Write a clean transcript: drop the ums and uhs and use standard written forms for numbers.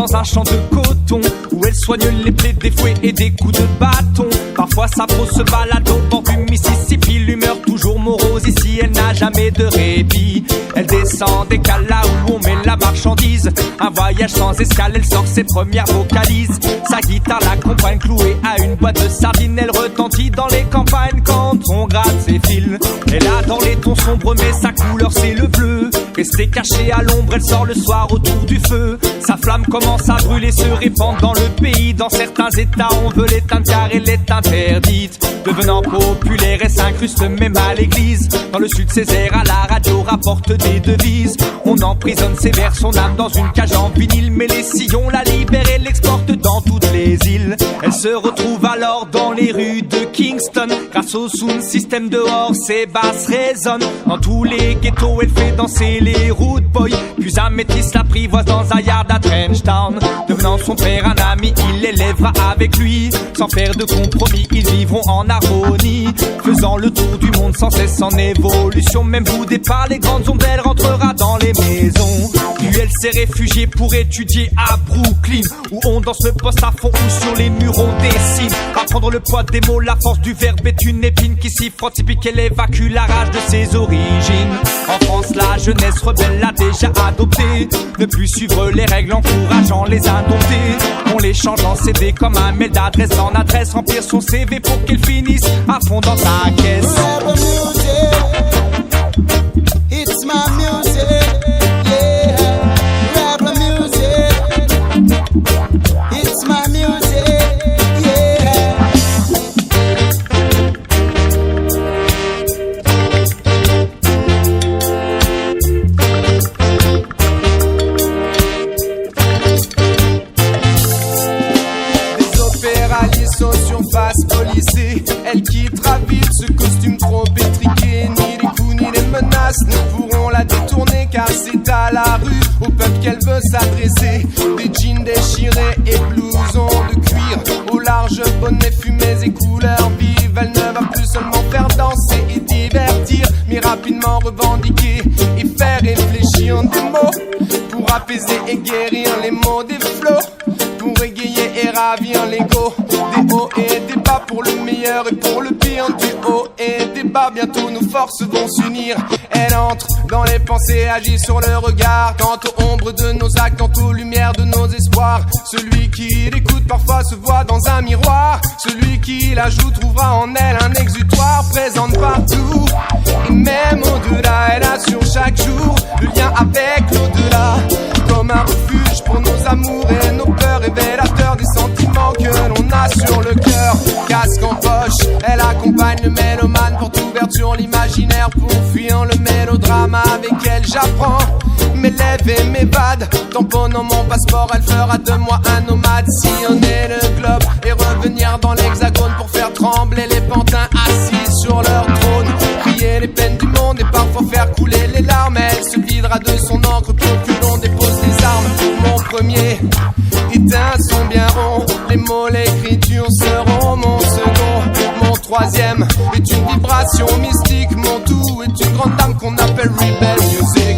dans un champ de coton où elle soigne les plaies des fouets et des coups de bâton. Parfois sa peau se balade au bord du Mississippi, l'humeur toujours morose, ici elle n'a jamais de répit. Elle descend des cales là où on met la marchandise, un voyage sans escale, elle sort ses premières vocalises. Sa guitare l'accompagne clouée à une boîte de sardines, elle retentit dans les campagnes quand on gratte ses fils. Elle a dans les tons sombres mais sa couleur c'est le bleu. Restée cachée à l'ombre, elle sort le soir autour du feu. Sa flamme commence à brûler, se répand dans le pays. Dans certains états on veut l'éteindre car elle est interdite. Devenant populaire, elle s'incruste même à l'église. Dans le sud Césaire, à la radio rapporte des devises. On emprisonne sévère son âme dans une cage en vinyle, mais les sillons la libèrent et l'exportent dans toutes les îles. Elle se retrouve alors dans les rues de Kingston. Grâce au sound system dehors, ses basses résonnent. Dans tous les ghettos, elle fait danser les rude boys. Puis un métis l'apprivoise dans un yard à Trenchtown. Devenant son père un ami, il l'élèvera avec lui. Sans faire de compromis, ils vivront en harmonie, faisant le tour du monde sans cesse en évolution. Même boudée par les grandes ondes, elle rentrera dans les maisons. Puis elle s'est réfugiée pour étudier à Brooklyn, où on danse le poste à fond, où sur les murs on dessine. Apprendre le poids des mots, la force du verbe est une épine qui s'y frotte, typique, elle évacue la rage de ses origines. En France, la jeunesse rebelle l'a déjà adopté, ne plus suivre les règles encourageant les indomptés. On les change en CD comme un mail d'adresse en adresse, remplir son CV pour qu'il finisse à fond dans ta caisse. Rebel music, it's my music, yeah. Rebel music, it's my music, yeah. Des opéralistes sont surface policée. Elle quittera vite ce costume trop étriqué. Ni les coups ni les menaces ne pourront la détourner, car c'est à la rue, au peuple qu'elle veut s'adresser. Des jeans déchirés et blousons de cuir, au large bonnet fumés et couleurs vives. Elle ne va plus seulement faire danser et divertir, mais rapidement revendiquer et faire réfléchir des mots pour apaiser et guérir les maux des flots, pour égayer et ravir l'ego. Des hauts et des bas, pour le meilleur et pour le pire. Du haut et des bas, bientôt nos forces vont s'unir. Elle entre dans les pensées, agit sur le regard, tantôt ombre de nos actes, tantôt lumière de nos espoirs. Celui qui l'écoute parfois se voit dans un miroir, celui qui la joue trouvera en elle un exutoire. Présente partout et même au-delà, elle assure chaque jour le lien avec l'au-delà, comme un refuge pour nos amours et nos peurs, révélateur des sentiments que l'on a sur le cœur. Casque en poche, elle accompagne le mélomane, porte ouverture l'imaginaire pour fuir le mélodrame. Avec elle j'apprends, m'élève et m'évade, tamponnant mon passeport, elle fera de moi un nomade. Sillonner le globe et revenir dans l'hexagone pour faire trembler les pantins assis sur leur trône. Crier les peines du monde et parfois faire couler les larmes. Elle se videra de son encre pour que l'on dépose les armes. Mon premier est un son bien rond, les mots, l'écriture seront mon second. Mon troisième est une vibration mystique, mon tout est une grande dame qu'on appelle Rebel Music.